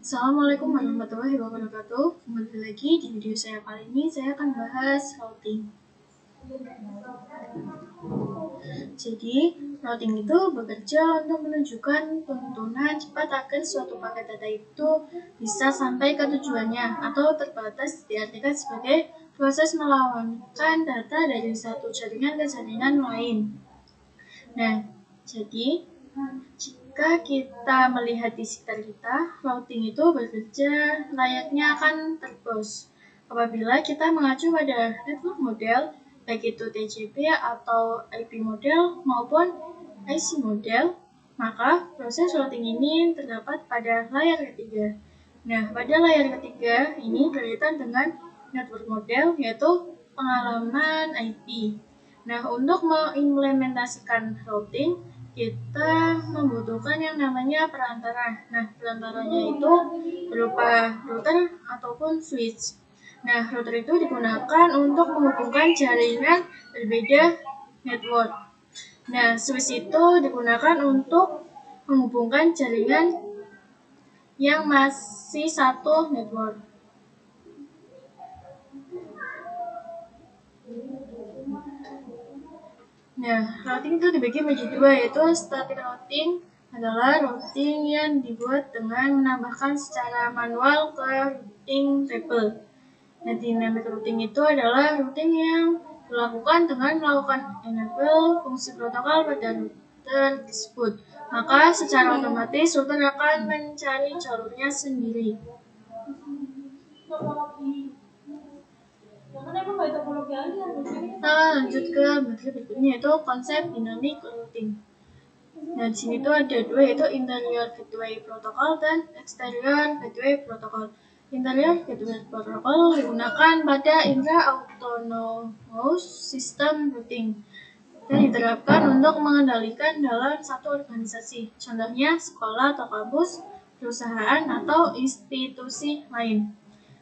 Assalamualaikum warahmatullahi wabarakatuh. Kembali lagi di video saya kali ini, saya akan bahas routing. Jadi, routing itu bekerja untuk menunjukkan tuntunan cepat agar suatu paket data itu bisa sampai ke tujuannya atau terbatas diartikan sebagai proses melawankan data dari satu jaringan ke jaringan lain. Nah, jadi jika kita melihat di sekitar kita, routing itu bekerja layaknya akan terbos. Apabila kita mengacu pada network model, baik itu TCP atau IP model maupun IC model, maka proses routing ini terdapat pada layar ketiga. Nah, pada layar ketiga ini berkaitan dengan network model, yaitu pengalaman IP. Nah, untuk mengimplementasikan routing, kita membutuhkan yang namanya perantara. Nah, perantaranya itu berupa router ataupun switch. Nah, router itu digunakan untuk menghubungkan jaringan berbeda network. Nah, switch itu digunakan untuk menghubungkan jaringan yang masih satu network. Nah, routing itu dibagi menjadi dua, yaitu static routing adalah routing yang dibuat dengan menambahkan secara manual ke routing table. Nah, dynamic routing itu adalah routing yang dilakukan dengan melakukan enable fungsi protokol pada router tersebut. Maka secara otomatis router akan mencari jalurnya sendiri. Nah, lanjut ke materi berikutnya, yaitu konsep dynamic routing. Nah, di sini tuh ada dua, yaitu interior gateway protocol dan exterior gateway protocol. Interior gateway protocol digunakan pada intra-autonomous system routing dan diterapkan untuk mengendalikan dalam satu organisasi, contohnya sekolah atau kampus, perusahaan, atau institusi lain.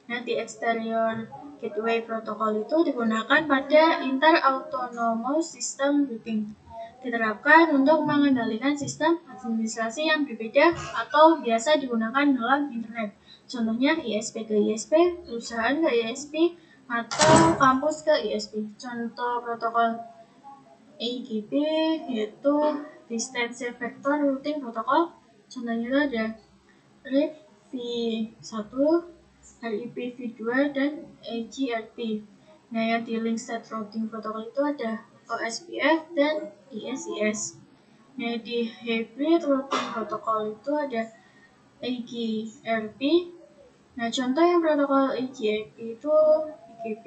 Nah, di exterior gateway protocol itu digunakan pada inter-autonomous system routing. Diterapkan untuk mengendalikan sistem administrasi yang berbeda atau biasa digunakan dalam internet. Contohnya ISP ke ISP, perusahaan ke ISP, atau kampus ke ISP. Contoh protokol AGP yaitu Distance Vector Routing Protocol. Contohnya itu ada RIP v1, RIP v2, dan AGRP. Nah, yang di link state routing protocol itu ada OSPF dan ISIS. Nah, di hybrid routing protocol itu ada AGRP. Nah, contoh yang protokol AGRP itu IGP.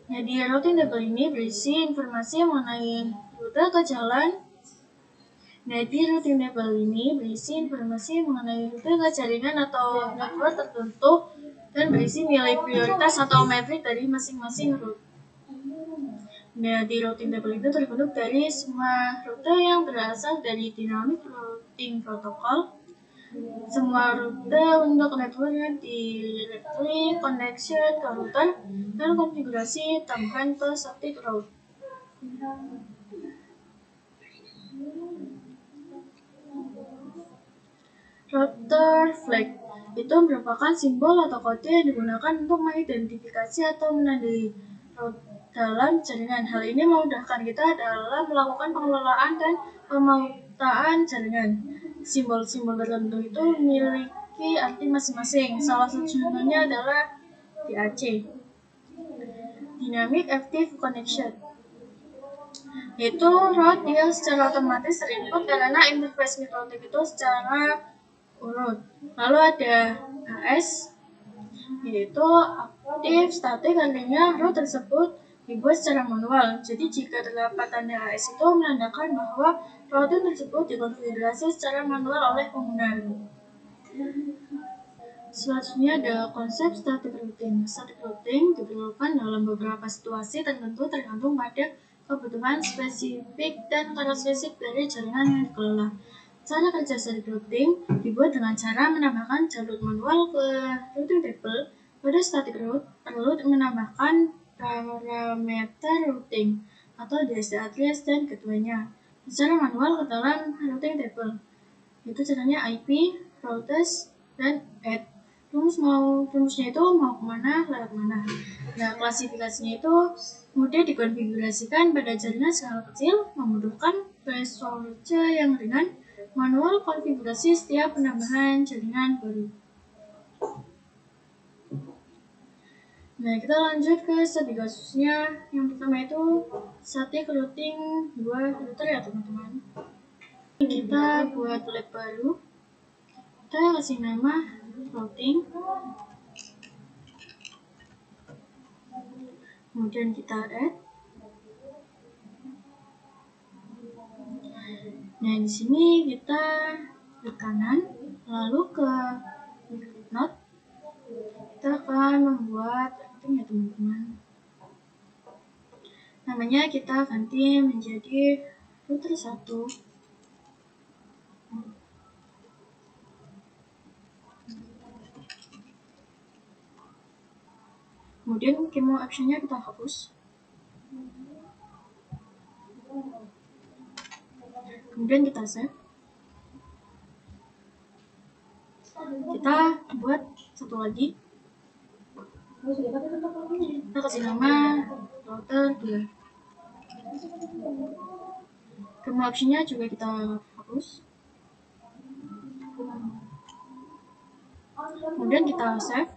Nah, di routing table ini berisi informasi mengenai rute atau jalan. Nah, di routing table ini berisi informasi mengenai rute ke jaringan atau network tertentu dan berisi nilai prioritas atau metrik dari masing-masing route. Nah, di routing table itu terbentuk dari semua rute yang berasal dari dynamic routing protocol. Semua rute untuk networknya directory connection ke router dan konfigurasi tambahan ke static route. Router flag itu merupakan simbol atau kode yang digunakan untuk mengidentifikasi atau menandai route dalam jaringan. Hal ini memudahkan kita dalam melakukan pengelolaan dan pemautaan jaringan. Simbol-simbol tertentu itu memiliki arti masing-masing. Salah satu contohnya adalah DAC, Dynamic Active Connection, yaitu route yang secara otomatis terinput karena interface mikrotik itu secara urut. Lalu ada AS, yaitu aktif statik, artinya route tersebut dibuat secara manual. Jadi jika terdapat tanda AS itu menandakan bahwa routing tersebut dikonfigurasi secara manual oleh pengguna. Selanjutnya ada konsep static routing. Static routing diperlukan dalam beberapa situasi tertentu tergantung pada kebutuhan spesifik dan karakteristik dari jaringan yang dikelola. Cara kerja static routing dibuat dengan cara menambahkan jalur manual ke routing table. Pada static route perlu menambahkan parameter routing atau DSD address dan gateway-nya. secara manual ke dalam routing table. Itu caranya IP, routes, dan add. Rumusnya itu mau kemana, lewat mana. Nah, klasifikasinya itu mudah dikonfigurasikan pada jaringan skala kecil, membutuhkan threshold yang ringan, manual konfigurasi setiap penambahan jaringan baru. Nah, kita lanjut ke studi kasusnya. Yang pertama itu static routing 2 router ya teman-teman. Kita buat lab baru. Kita kasih nama routing. Kemudian kita add. Nah, di sini kita klik kanan, lalu ke node. Kita akan membuat routing ya teman-teman. Namanya kita ganti menjadi router 1. Kemudian keyboard optionnya kita hapus. Kemudian kita save. Kita buat satu lagi. Kita kasih nama router 2. Keyboard optionnya juga kita hapus. Kemudian kita save.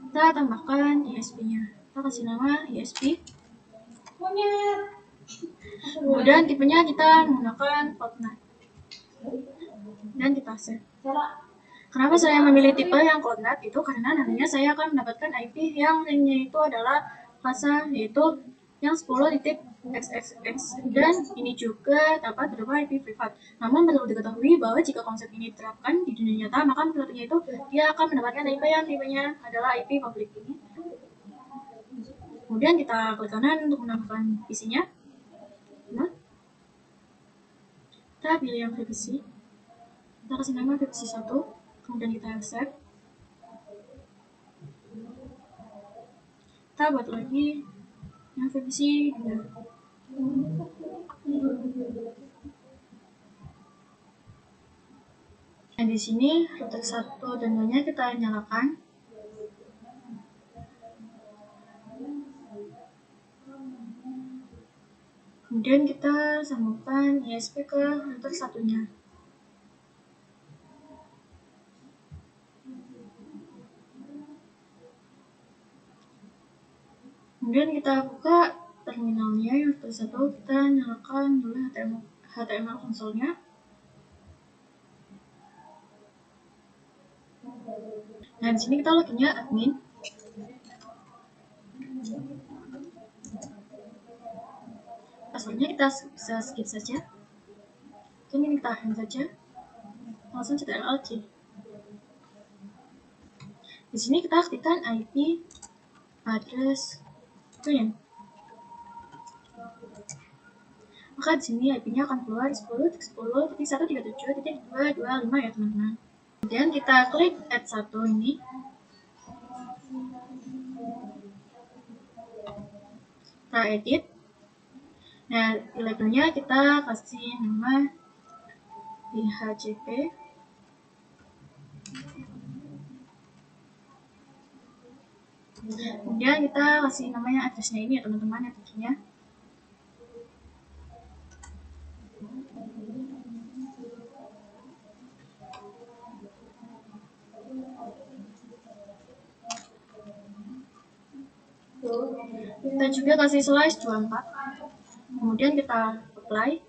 Kita tambahkan ISP-nya. Kita kasih nama ISP. Kemudian tipenya kita menggunakan CloudNet. Dan kita save. Kenapa saya memilih tipe yang CloudNet? Itu karena nantinya saya akan mendapatkan IP yang ringnya itu adalah fasa, yaitu yang 10.xxx, dan ini juga dapat berupa IP privat. Namun perlu diketahui bahwa jika konsep ini diterapkan di dunia nyata, maka pilotnya itu dia akan mendapatkan IP yang tipenya adalah IP public ini. Kemudian kita klik kanan untuk menambahkan isinya. Nah, kita pilih yang VPC. Kita kasih nama VPC 1. Kemudian kita accept. Kita buat lagi yang VPC 2. Nah, di sini router 1 dan 2-nya kita nyalakan. Kemudian kita sambungkan ISP ke router 1-nya. Kemudian kita buka terminalnya yang router 1, kita nyalakan dulu HTML konsolnya. Nah, di sini kita loginnya admin. Passwordnya kita bisa skip saja. Ini kita tahan saja. Langsung ctrl-c. Di sini kita aktifkan IP address print. Maka di sini IP-nya akan keluar 10.10.137.225 ya teman-teman. Kemudian kita klik add 1 ini. Kita edit. Nah, di labelnya kita kasih nama DHCP. Kemudian kita kasih namanya addressnya ini ya teman-teman, addressnya. Kita juga kasih slash 24. Kemudian kita apply.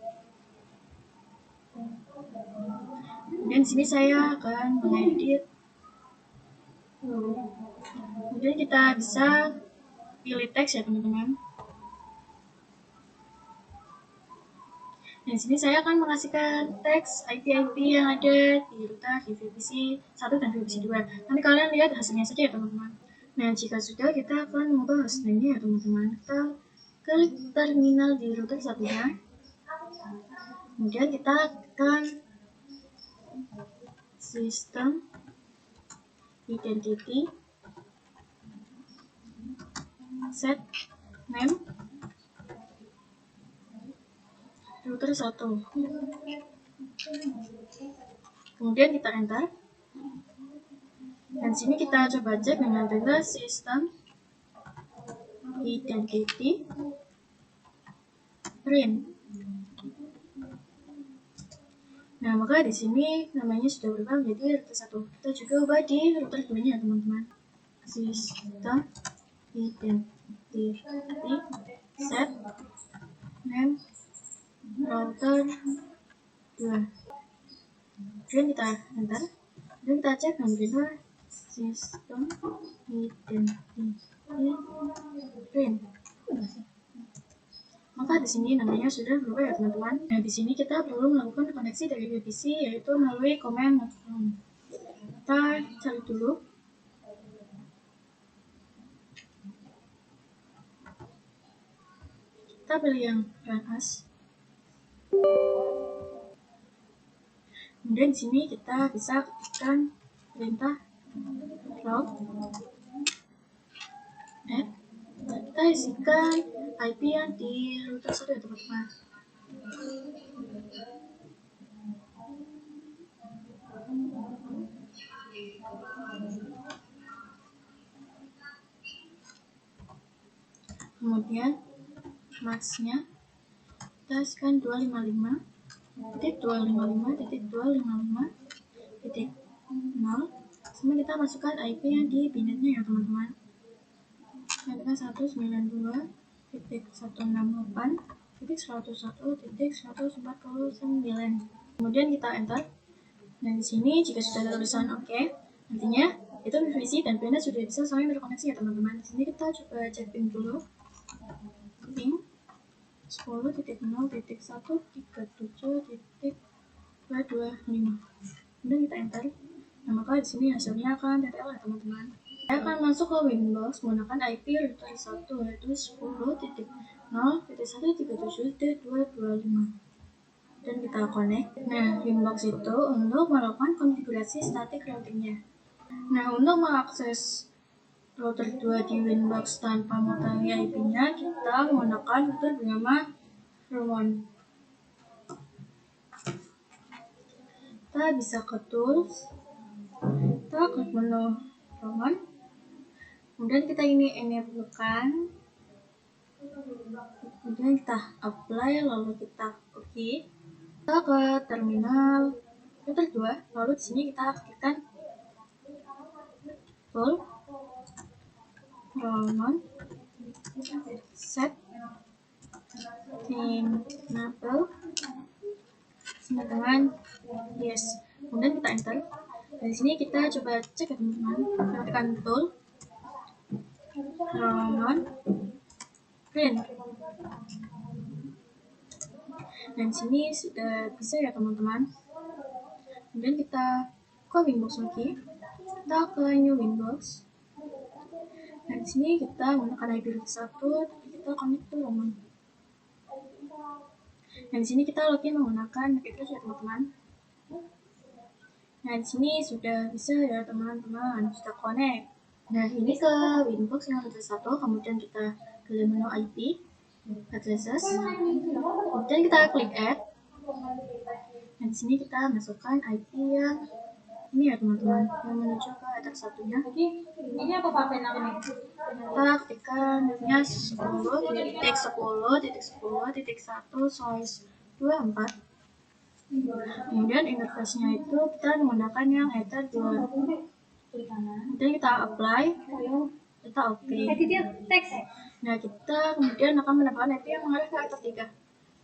Kemudian di sini saya akan mengedit. Kemudian kita bisa pilih teks ya teman-teman. Di sini saya akan mengasihkan teks IP-IP yang ada di router di VPC 1 dan VPC 2. Nanti kalian lihat hasilnya saja ya teman-teman. Nah, jika sudah, kita akan mengubah hostname-nya ya teman-teman. Kita klik terminal di router 1-nya. Kemudian kita tekan sistem identity set name. router 1. Kemudian kita enter. Dan sini kita coba cek dengan perintah system identity print. Nah, maka di sini namanya sudah berubah menjadi router 1. Kita juga ubah di router 2-nya, teman-teman. System identity set name router 2. Kemudian kita enter. Dan kita cek dengan perintah system identity print. Maka di sini namanya sudah berubah ya teman-teman. Nah, di sini kita perlu melakukan koneksi dari VPC yaitu melalui command .com. Kita cari dulu. Kita pilih yang run as. Kemudian di sini kita bisa ketikkan perintah route add. Kita isikan IP yang di router 1 ya teman-teman. Kemudian masknya kita isikan 255.255.255.0. Sama kita masukkan IP yang di binetnya ya teman-teman. Yaitu 192.168.101.149. Kemudian kita enter. Dan di sini jika sudah ada tulisan OK, artinya itu VPC dan binet sudah bisa saling terkoneksi ya teman-teman. Di sini kita coba cek ping dulu. Ping 10.0.137.225. Kemudian kita enter. Nah, maka di sini hasilnya akan TTL ya teman-teman. Saya akan masuk ke Winbox menggunakan IP router 1 yaitu 10.0.137.225. Dan kita connect. Nah, Winbox itu untuk melakukan konfigurasi static routingnya. Nah, untuk mengakses router 2 di Winbox tanpa mengetahui IP-nya, kita menggunakan router bernama Roamon. Kita bisa ke tools, kita klik menu Roamon, kemudian kita ini enable-kan, kemudian kita apply, lalu kita OK. Kita ke terminal router 2, lalu di sini kita aktifkan tool Roamon set enable dengan yes. Kemudian kita enter. Dari sini kita coba cek ya teman-teman. Kita tekan tool Roamon print. Dan sini sudah bisa ya teman-teman. Kemudian kita ke Winbox lagi. Kita ke new Winbox. Dan di sini kita menggunakan IP router 1, tapi kita connect to Roamon. Dan di sini kita login menggunakan MAC address ya teman-teman. Nah, di sini sudah bisa ya teman-teman, sudah connect. Nah, ini ke Winbox yang router 1, kemudian kita pilih menu IP addresses, kemudian kita klik add. Dan di sini kita masukkan IP yang ini ya teman-teman, yang menuju ke header satunya. Ini apa Pak namanya? Kita ketikkan nya 10.10.10.1/24. Kemudian interface-nya itu kita menggunakan yang header 2. Kemudian kita apply, kita OK. Nah, kita kemudian akan mendapatkan IP yang mengarah ke header 3.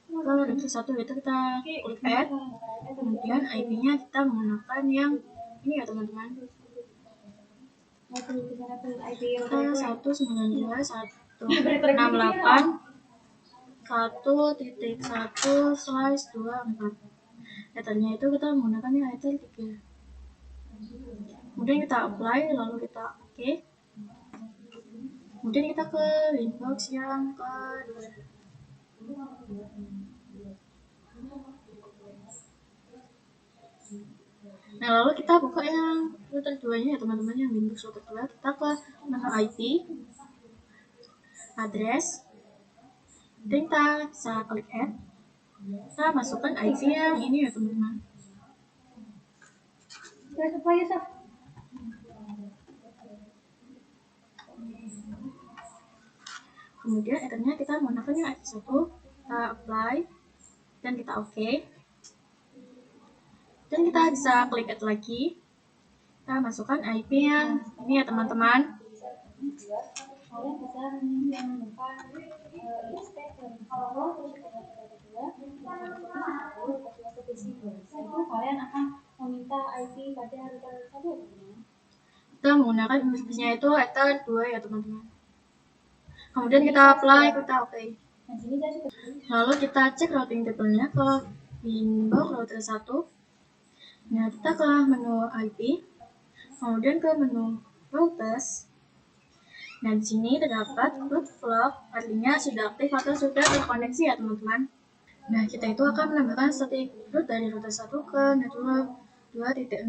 Ke router 1 yaitu kita klik add. Kemudian IP-nya kita menggunakan yang ini ya teman-teman. Kita 192.168.1.1/24. Headernya itu kita menggunakan yang header 3. Kemudian kita apply, lalu kita OK. Kemudian kita ke Winbox yang kedua. Nah, lalu kita buka yang router 2-nya ya teman-teman, yang Winbox router 2. Kita ke menu IP, address, dan kita bisa klik add. Kita masukkan IP yang ini ya teman-teman. Kemudian ethernya kita menggunakan yang IP1, kita apply dan kita OK. Dan kita bisa klik add lagi. Kita masukkan IP yang ini ya teman-teman. Kalian bisa menemukan ISP kalau itu kalian akan meminta IP pada router satu. Kita menggunakan interface-nya itu ether 2 ya teman-teman. Kemudian kita apply, kita OK. Lalu kita cek routing table-nya ke inbox router 1. Nah, kita ke menu IP, kemudian ke menu routers. Nah, di sini terdapat root log, artinya sudah aktif atau sudah terkoneksi ya teman-teman. Nah, kita itu akan menambahkan static root dari router 1 ke network 2.0.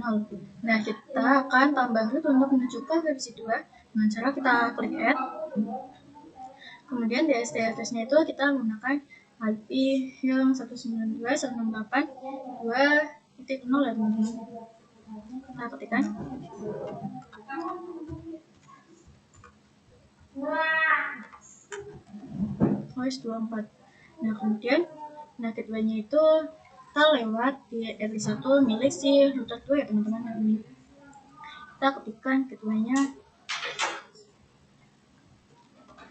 Nah, kita akan tambah root untuk menuju ke versi 2 dengan cara kita klik add. Kemudian di SD address-nya itu kita menggunakan IP yang 192.168.2.0 ya teman-teman. Kita ketikkan. OS 24. Nah, kemudian gateway-nya itu kita lewat di RT1 milik si router 2 ya teman-teman. Ini kita ketikkan gateway-nya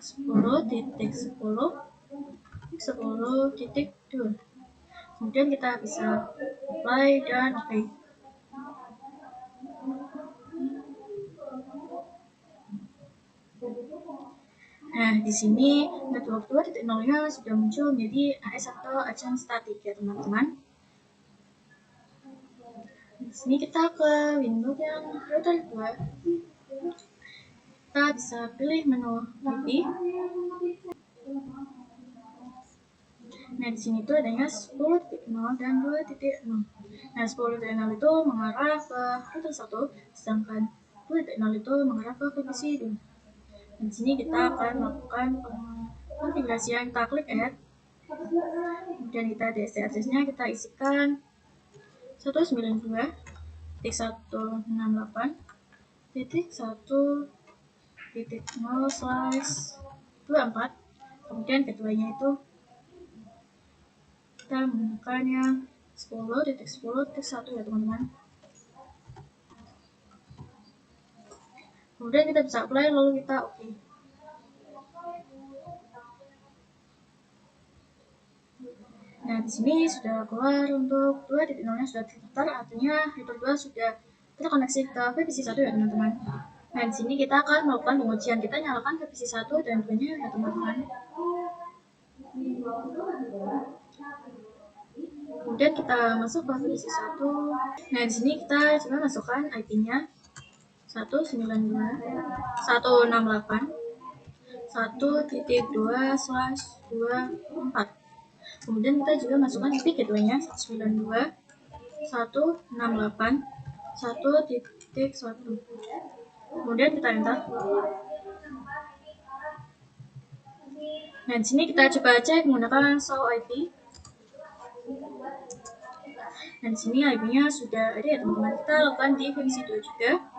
10.10.10.2. Kemudian kita bisa apply dan OK. Nah, di sini network 2.0-nya sudah muncul menjadi AS atau agent static ya teman-teman. Di sini kita ke window yang router 2. Kita bisa pilih menu IP. Nah, di sini tuh adanya 10.0 dan 2.0. Nah, 10.0 itu mengarah ke router 1, sedangkan 2.0 itu mengarah ke VPC 2. Dan di sini kita akan melakukan konfigurasian, kita klik add. Kemudian kita di SD address-nya kita isikan 192.168.1.0/24. Kemudian gateway-nya itu kita menggunakan yang 10.10.1 ya teman-teman. Kemudian kita bisa apply lalu kita OK. Nah, di sini sudah keluar untuk 2.0-nya sudah terdaftar, artinya router 2 sudah terkoneksi ke VPC 1 ya teman-teman. Nah, di sini kita akan melakukan pengujian. Kita nyalakan VPC 1 dan 2-nya ya teman-teman. Kemudian kita masuk ke VPC 1. Nah, di sini kita coba masukkan IP-nya 192.168.2.24. Kemudian kita juga masukkan IP gateway-nya 192.168.1.1. Kemudian kita enter. Nah, di sini kita coba cek menggunakan show IP. Dan di sini IP-nya sudah ada ya teman-teman. Kita lakukan di VPC 2 juga.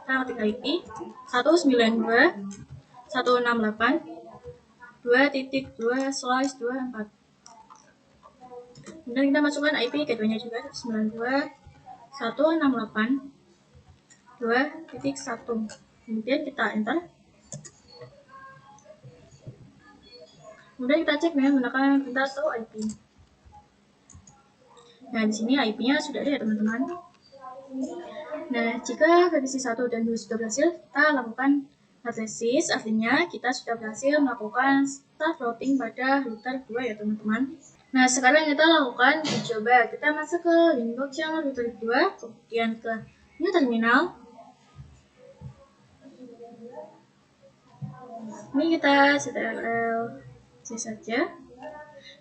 Kita ketik IP 192.168.2.2/24. Kemudian kita masukkan IP gateway-nya juga 192.168.2.1. Kemudian kita enter. Kemudian kita cek dengan menggunakan perintah show IP. Nah, di sini IP-nya sudah ada ya teman-teman. Nah, jika VPC 1 dan 2 sudah berhasil, kita lakukan hypothesis, artinya kita sudah berhasil melakukan start routing pada router 2 ya teman-teman. Nah, sekarang kita lakukan uji coba. Kita masuk ke inbox yang router 2, kemudian ke new terminal. Ini kita ctrl C saja.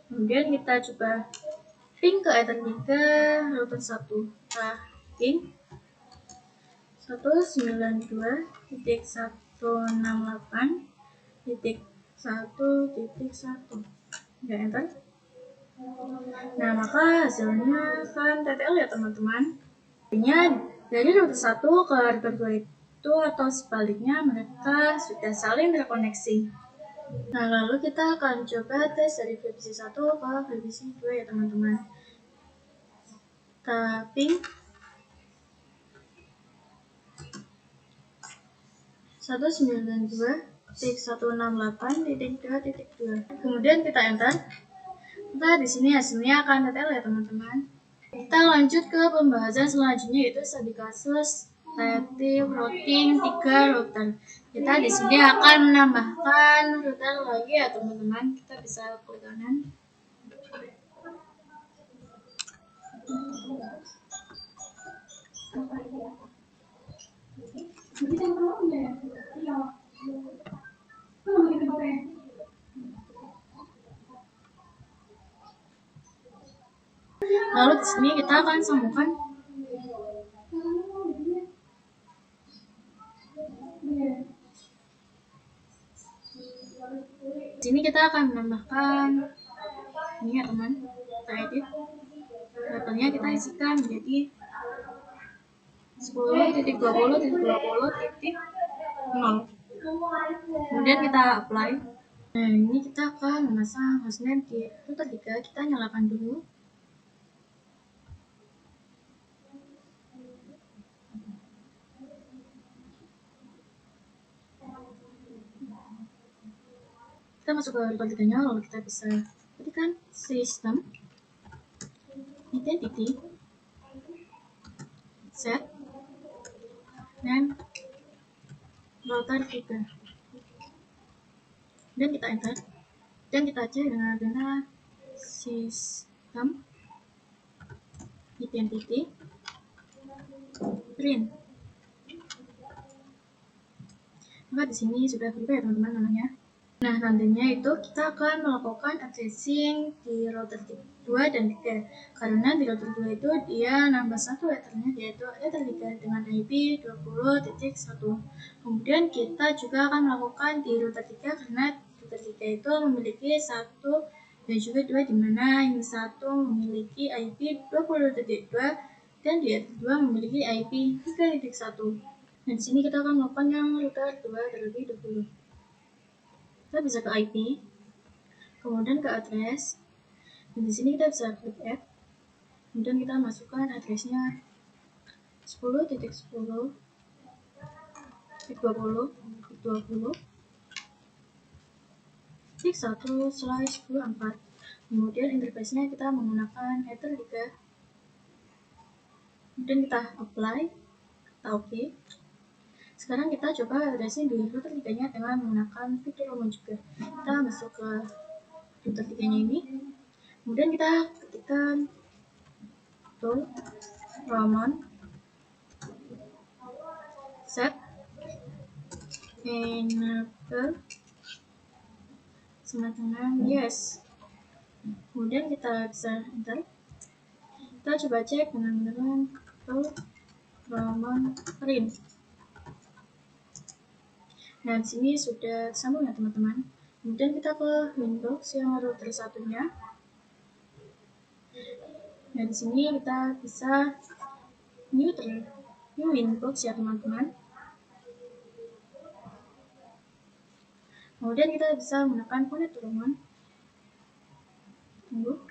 Kemudian kita coba ping ke Ethernet ke router 1. Kita ping 192.168.1.1. Ya, enter. Nah, maka hasilnya kan TTL ya teman-teman. Artinya dari router 1 ke router 2 itu atau sebaliknya mereka sudah saling terkoneksi. Nah, lalu kita akan coba tes dari VPC 1 ke VPC 2 ya teman-teman. Tapi 192.168.2.2. Kemudian kita enter. Nah, di sini hasilnya akan TTL ya teman-teman. Kita lanjut ke pembahasan selanjutnya, yaitu studi kasus relative routing 3 router. Kita di sini akan menambahkan router lagi ya teman-teman. Kita bisa klik kanan. Lalu di sini kita akan sambungkan. Di sini kita akan menambahkan ini ya teman. Kita edit. Datanya kita isikan menjadi 10.20.20.0. Kemudian kita apply. Nah, ini kita akan memasang hostname di router 3. Kita nyalakan dulu. Kita masuk ke router 3-nya, lalu kita bisa ketikkan sistem identity set dan router 3. Dan kita enter. Dan kita cek dengan sistem identity print. Maka di sini sudah berubah ya teman-teman namanya. Nah, nantinya itu kita akan melakukan addressing di router 2 dan 3. Karena di router 2 itu dia nambah satu ethernet, yaitu ether 3 dengan IP 20.1. Kemudian kita juga akan melakukan di router 3 karena router 3 itu memiliki 1 dan juga 2, di mana yang 1 memiliki IP 20.2 dan di ether 2 memiliki IP 3.1. Nah, di sini kita akan melakukan yang router 2 terlebih dahulu. Kita bisa ke IP, kemudian ke address, dan di sini kita bisa klik add, kemudian kita masukkan addressnya 10.20.20.1/24. Kemudian interface-nya kita menggunakan ether 3. Kemudian kita apply, kita OK. Sekarang kita coba addressing di router 3-nya dengan menggunakan fitur roaming juga. Kita masuk ke router 3-nya ini. Kemudian kita ketikkan tool roaming set enable sama dengan yes. Kemudian kita bisa enter. Kita coba cek dengan tool roaming print. Nah, di sini sudah sambung ya teman-teman. Kemudian kita ke Windows yang router satunya. Nah, di sini kita bisa new Windows ya teman-teman. Kemudian kita bisa menggunakan connect roaming. Tunggu.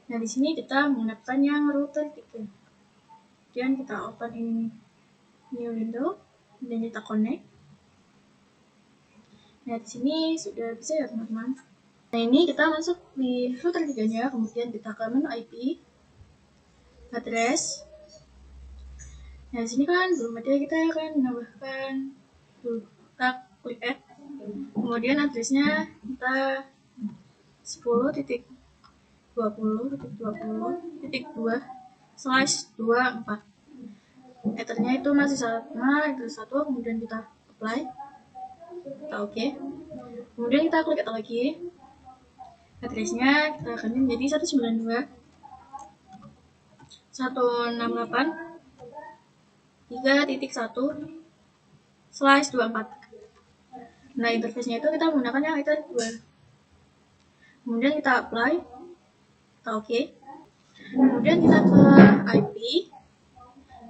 Nah, di sini kita menggunakan yang router 3. Kemudian kita open ini new window dan kita connect. Nah, di sini sudah bisa ya teman-teman. Nah, ini kita masuk di router 3-nya, kemudian kita ke menu IP, address. Nah, di sini kan belum ada, kita akan menambahkan kita klik add. Kemudian addressnya kita 10.20.20.2/24. Ethernya itu masih sama, itu 1, kemudian kita apply. Kita OK. Kemudian kita klik add lagi. Addressnya kita akan menjadi 192.168.3.1/24. Nah, interface-nya itu kita menggunakan yang ether 2. Kemudian kita apply. kita oke. Kemudian kita ke IP,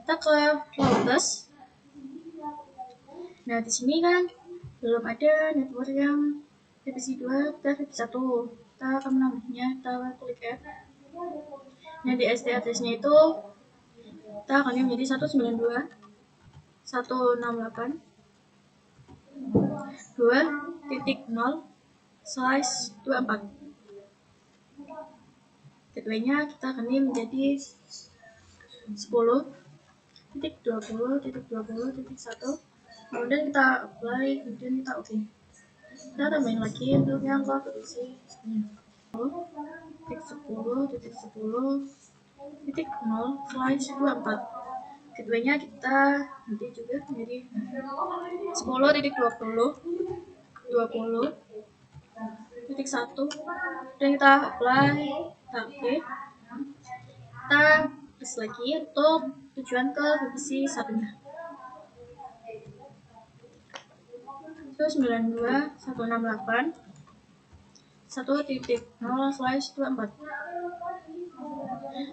kita ke routers. Nah, di sini kan belum ada network yang VPC 2 dan VPC 1. Kita akan menambahnya, kita klik add. Nah, di SD address-nya itu kita akan menjadi 192.168.2.0/24. Gateway-nya kita akan menjadi 10.20.20.1. Kemudian kita apply, kemudian kita oke. Kita tambahin lagi untuk yang ke VPC 10.10.10.0/24. Gateway-nya kita nanti juga menjadi 10.20.20.1 dan kita apply, kita oke. Kita tes lagi untuk tujuan ke VPC 1-nya. 192.168.1.0/24.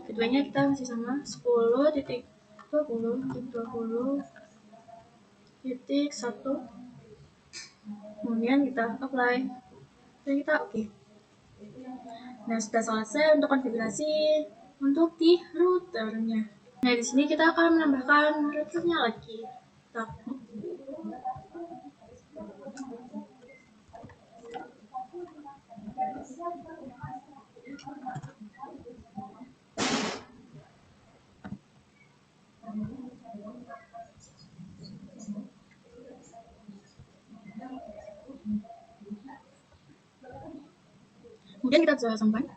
Gateway-nya kita masih sama 10.20.20.1. Kemudian kita apply dan kita oke. Nah, sudah selesai untuk konfigurasi untuk di routernya. Nah, di sini kita akan menambahkan routernya lagi. Kemudian kita bisa sampai.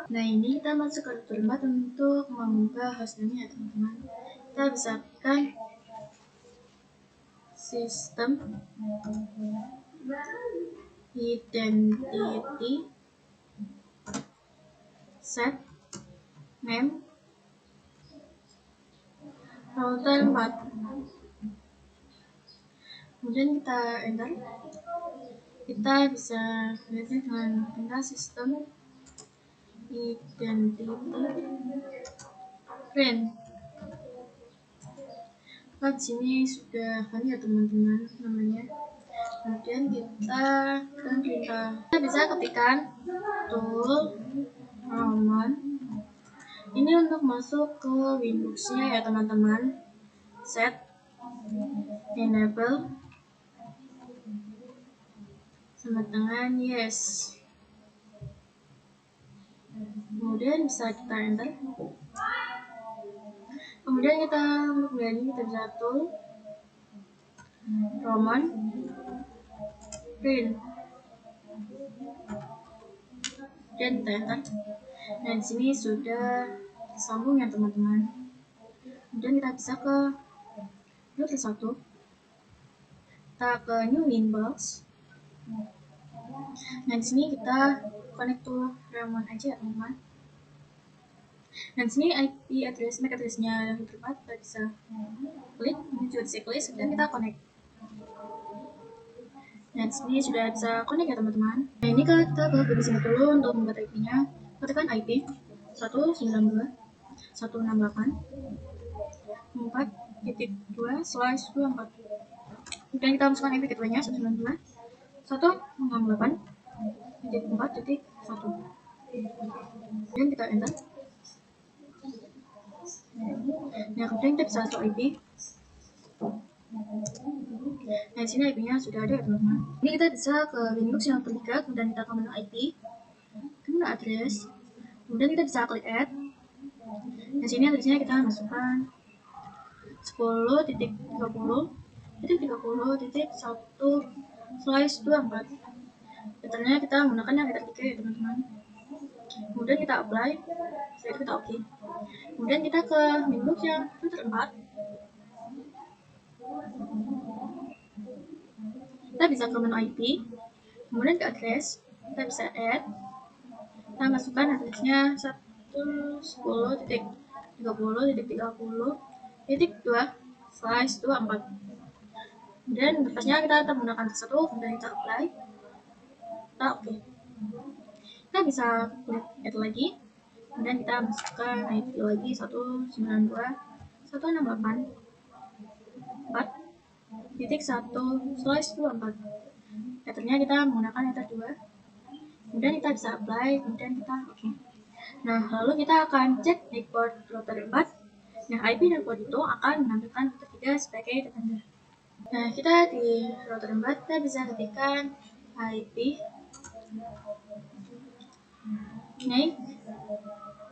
Nah, ini kita masuk ke router 4 untuk mengubah hostname ya teman-teman. Kita bisa tekan sistem identity set name router 4. Kemudian kita enter. Kita bisa lihat dengan perintah sistem identity print. Nah, di sini sudah kan ya teman-teman namanya. Kemudian kita bisa ketikkan tool Roman. Ini untuk masuk ke Windows-nya ya teman-teman. Set enable sama dengan yes. Kemudian bisa kita enter. Kemudian kita untuk ini kita bisa tool Roman print dan kita enter. Dan di sini sudah tersambung ya teman-teman. Kemudian kita bisa ke router 1. Kita ke new inbox. Nah, di sini kita connect to Roman aja ya teman-teman. Dan di sini IP address, MAC address-nya router 4 kita bisa klik, ini juga bisa klik, dan kita connect. Nah, di sini sudah bisa connect ya teman-teman. Nah, ini kita ke VPC dulu untuk membuat IP-nya. Ketikkan IP 192.168.4.2/24. Kemudian kita masukkan IP gateway-nya 192.168.4.1. Kemudian kita enter. Nah, kemudian kita bisa masuk IP. Nah, di sini IP-nya sudah ada ya teman-teman. Ini kita bisa ke Windows yang ketiga, kemudian kita ke menu IP, ke menu address, kemudian kita bisa klik add. Di sini address-nya kita masukkan 10.30.30.1/24. Filternya kita menggunakan yang filter 3 ya teman-teman. Kemudian kita apply, setelah kita oke. Kemudian kita ke Windows yang router 4. Kita bisa ke menu IP, kemudian ke address, kita bisa add. Kita masukkan address-nya 110.30.30.2/24. Kemudian berkasnya kita tetap menggunakan satu, kemudian kita apply, kita oke. Kita bisa klik add lagi, kemudian kita masukkan IP lagi 192.168.4.1/24. Headernya kita menggunakan header 2, kemudian kita bisa apply, kemudian kita oke. Nah, lalu kita akan cek di port router 4. Nah, IP dan port itu akan menampilkan router 3 sebagai tetangga. Nah, kita di router 4 kita bisa ketikkan IP make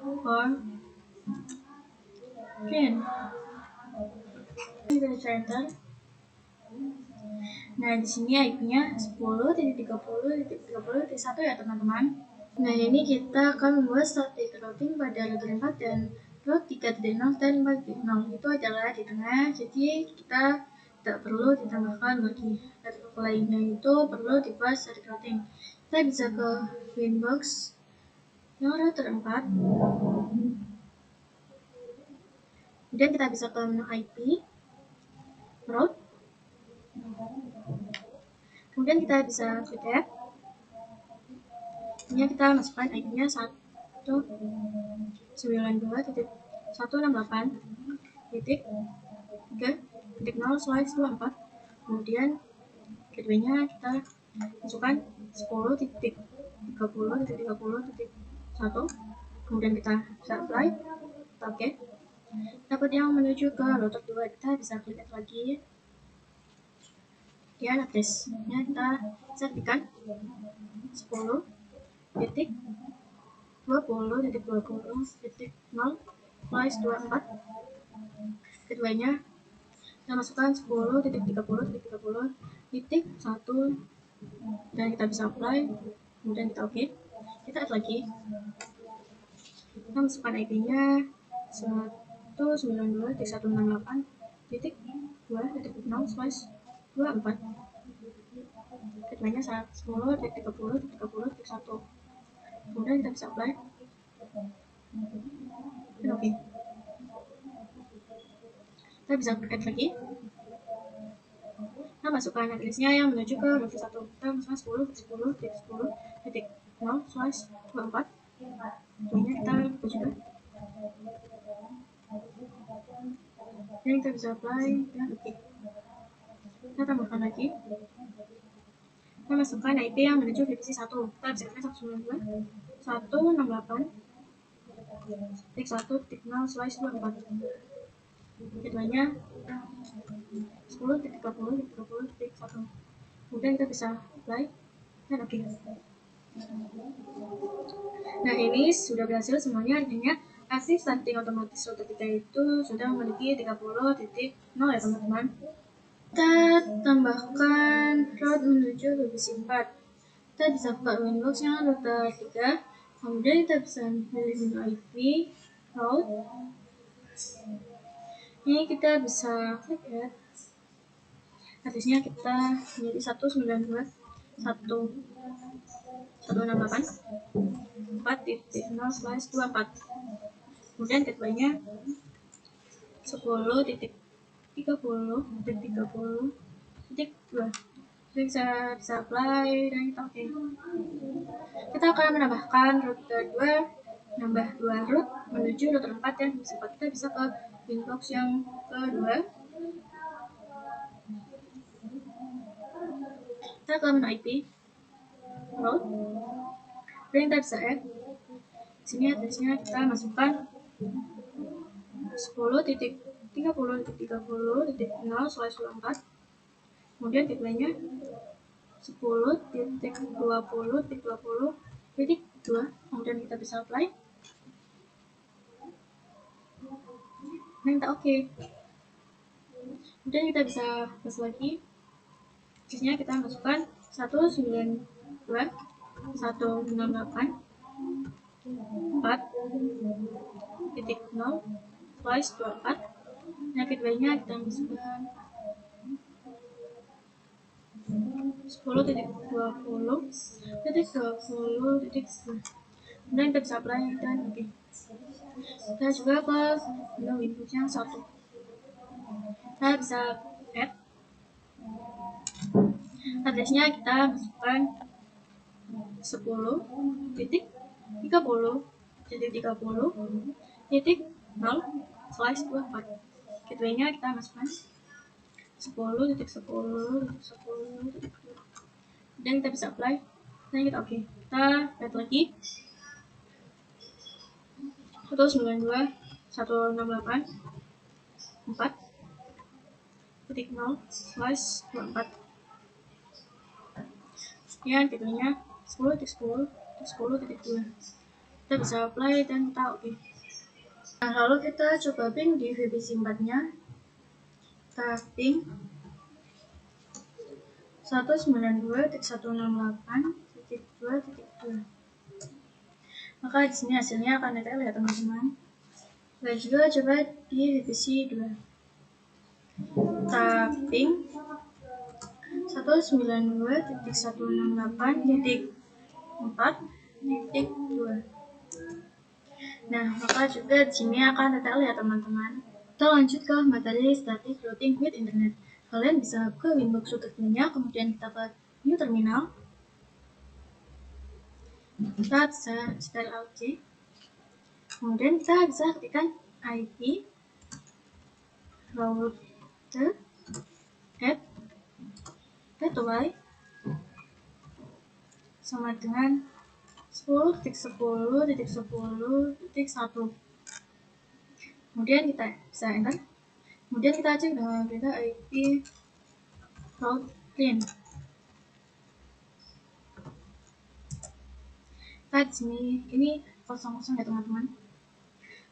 or print. Kita bisa enter. Nah, di sini IP-nya 10.30.30.1 ya teman-teman. Nah, ini kita akan membuat static routing pada router 4 dan route 3.0 dan 4.0 itu adalah di tengah, jadi kita tidak perlu ditambahkan lagi. Level lainnya itu perlu dibuat static routing. Kita bisa ke Winbox yang router 4, kemudian kita bisa ke menu IP, route, kemudian kita bisa klik add. Ini kita masukkan IP-nya 192.168.3.0/24. Kemudian gateway-nya kita masukkan 10.30.30.1. Kemudian kita bisa apply, kita oke. Dapat yang menuju ke router 2, kita bisa klik add lagi. Kemudian address-nya kita sertikan 10.20.20.0/24. Keduanya kita masukkan 10.30.30.1 dan kita bisa apply, kemudian kita oke. Kita add lagi, kita masukkan IP-nya 192.168.2.0/24. Keduanya 10.30.30.1. Kemudian kita bisa apply, dan oke. Kita bisa add lagi, kita masukkan address-nya yang menuju ke router 1. Kita masukkan 10.10.10.0/24. Kemudian kita buka juga, dan kita bisa apply, dan oke. Kita tambahkan lagi, kita masukkan IP yang menuju divisi 1. Kita bisa klik 192.168.1.0/24. Keduanya 10.30.30.1. Kemudian kita bisa apply, dan oke. Nah, ini sudah berhasil semuanya, artinya aktif starting otomatis router kita itu sudah memiliki 30.0 ya teman-teman. Kita tambahkan route menuju divisi 4. Kita bisa buka Winbox yang router 3, kemudian kita bisa pilih menu IP, route. Ini kita bisa klik ya. Address-nya kita menjadi 192.168.4.0/24. Kemudian gateway-nya 10.30.30.2. Kita bisa apply, dan kita oke. Kita akan menambahkan router 2, nambah 2 route menuju router 4 dan sempat kita bisa ke Winbox yang kedua. Kita ke menu IP, route, dan kita bisa add. Di sini address-nya kita masukkan 10.30.30.0/24. Kemudian gateway-nya 10.20.20.2. Kemudian kita bisa apply, dan kita oke. Kemudian kita bisa plus lagi, address-nya kita masukkan 192.168.4.0/24. Nah, gateway-nya kita masukkan 10.20.20.1. Kemudian kita bisa apply, dan oke. Kita juga ke menu Windows yang 1. Kita bisa add, Address-nya kita masukkan 10.30.30.0/24. Gateway-nya kita masukkan 10.10.10. Dan kita bisa apply dan kita oke. Kita lihat lagi 192.168.4.0/24. Sekian gateway-nya 10.10.10.2. Kita bisa apply dan kita oke. Nah, lalu kita coba ping di VPC 4-nya. Kita ping 192.168.2.2. Maka di sini hasilnya akan detail ya teman-teman. Kita juga coba di VPC 2. Kita ping 192.168.4.2. Nah, maka juga di sini akan detail ya teman-teman. Kita lanjut ke materi static routing with internet. Kalian bisa ke Winbox Router-nya, kemudian kita ke New Terminal. Kita bisa install Alt C. Kemudian kita bisa ketikkan IP router at gateway sama dengan 10.10.10.1. Kemudian kita bisa enter. Kemudian kita cek dengan perintah IP route clean. Nah, di sini ini kosong-kosong ya teman-teman.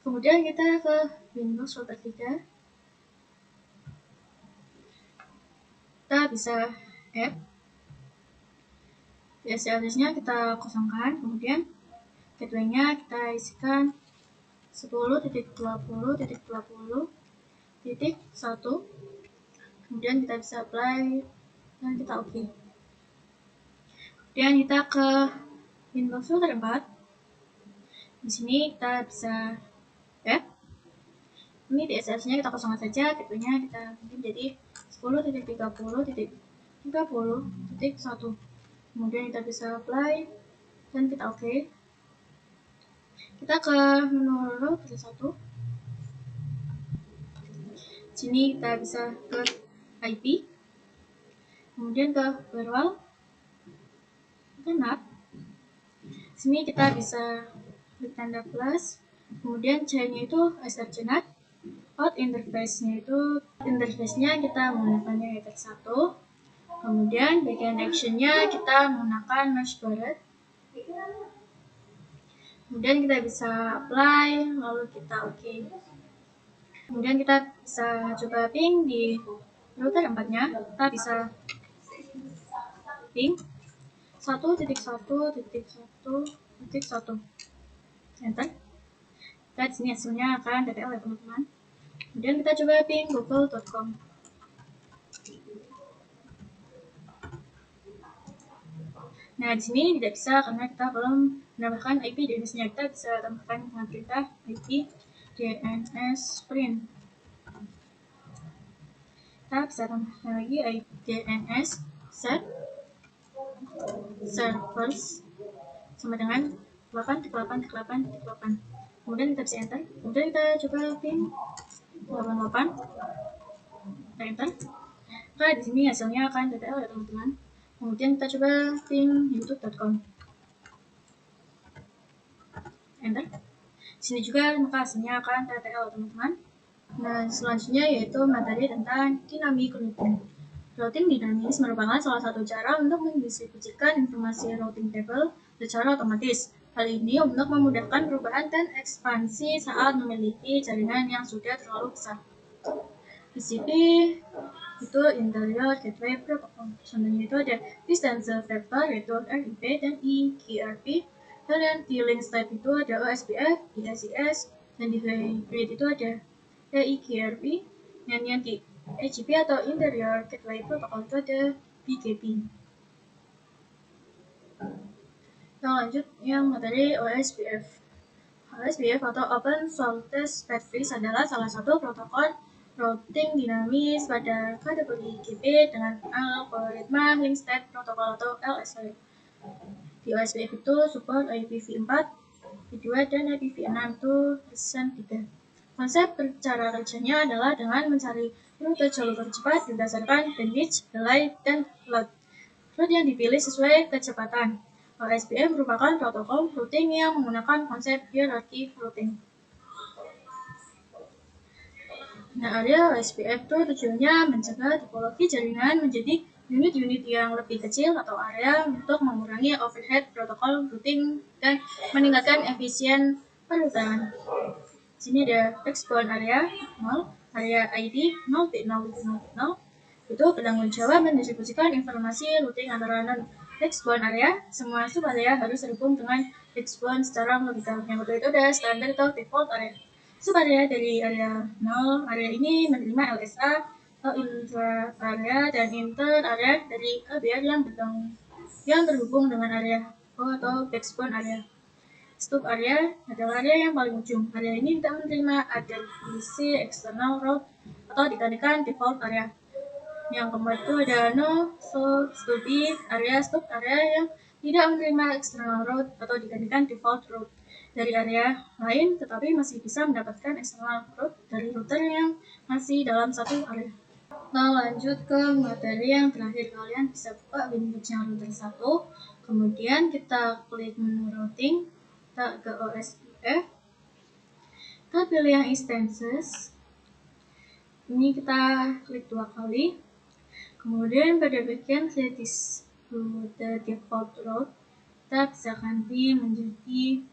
Kemudian kita ke Windows Router 3. Kita bisa add. DSL-nya kita kosongkan. Kemudian gateway-nya kita isikan 10.20.20.1. Kemudian kita bisa apply dan kita oke. Kemudian kita ke Windows Router 4. Di sini kita bisa add. Ini DSL-nya kita kosongkan saja, gateway-nya kita bikin jadi 10.30.30.1. Kemudian kita bisa apply dan kita oke. Kita ke menu router 1. Sini kita bisa ke IP, kemudian ke firewall, ke NAT. Sini kita bisa klik tanda plus, kemudian C-nya itu SRC-NAT. Out interface-nya kita menggunakannya Ether 1. Kemudian backend action-nya kita menggunakan mesh baret. Kemudian kita bisa apply, lalu kita oke. Kemudian kita bisa coba ping di router 4-nya. Kita bisa ping 1.1.1.1. Enter. Kita di sini hasilnya akan DTL ya teman-teman. Kemudian kita coba ping google.com. Nah, di sini tidak bisa karena kita belum menambahkan IP DNS-nya. Kita bisa tambahkan dengan perintah IP DNS print. Kita bisa tambahkan lagi IP DNS set servers sama dengan 8.8.8.8. Kemudian kita bisa enter. Kemudian kita coba ping 88. Kita enter. Nah, di sini hasilnya akan DTL ya teman-teman. Kemudian kita coba ping youtube.com. Enter. Sini juga maka hasilnya akan TTL teman-teman. Nah, selanjutnya yaitu materi tentang dynamic routing. Routing dinamis merupakan salah satu cara untuk mendistribusikan informasi routing table secara otomatis. Hal ini untuk memudahkan perubahan dan ekspansi saat memiliki jaringan yang sudah terlalu besar. TCP itu interior gateway protocol. Contohnya itu ada distance vector yaitu RIP dan EGRP. Dan yang di link state itu ada OSPF, ISIS, dan di hybrid itu ada EIGRP. Dan yang di AGP atau interior gateway protocol itu ada BGP. Kita lanjut yang materi OSPF. OSPF atau Open Shortest Path Freeze adalah salah satu protokol routing dinamis pada kategori GB dengan algoritma link state protocol atau LSP. Di OSPF itu support IPv4, V2 dan IPv6 itu version 3. Konsep cara kerjanya adalah dengan mencari rute jalur tercepat berdasarkan bandwidth, delay, dan load. Rute yang dipilih sesuai kecepatan. OSPF merupakan protokol routing yang menggunakan konsep hierarchy routing. Nah, area OSPF itu tujuannya mencegah topologi jaringan menjadi unit-unit yang lebih kecil atau area untuk mengurangi overhead protokol routing dan meningkatkan efisien perhutanan. Sini ada backbone area 0, area ID 0.0.0.0. Itu penanggung jawab mendistribusikan informasi routing antara non-backbone area. Semua sub-area harus terhubung dengan backbone secara logikal. Yang kedua itu ada standar atau default area. Sub-area dari area 0, area ini menerima LSA atau intra area dan inter area dari ABR yang terhubung dengan area O atau backbone area. Stub area adalah area yang paling ujung. Area ini tidak menerima addressing external route atau dikalikan default area. Yang keempat itu ada no stub area yang tidak menerima external route atau dikalikan default route dari area lain, tetapi masih bisa mendapatkan external route dari router yang masih dalam satu area. Nah, lanjut ke materi yang terakhir. Kalian bisa buka Windows-nya router 1, kemudian kita klik menu routing, kita ke OSPF, kita pilih yang instances, ini kita klik 2 kali, kemudian pada bagian set this the default route, kita bisa ganti menjadi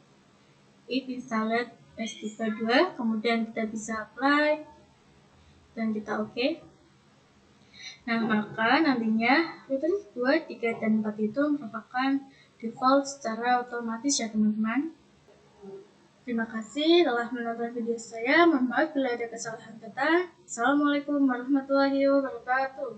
if installed S32, kemudian kita bisa apply, dan kita OK. Nah, maka nantinya router 2, 3, dan 4 itu merupakan default secara otomatis ya teman-teman. Terima kasih telah menonton video saya. Mohon maaf bila ada kesalahan kata. Assalamualaikum warahmatullahi wabarakatuh.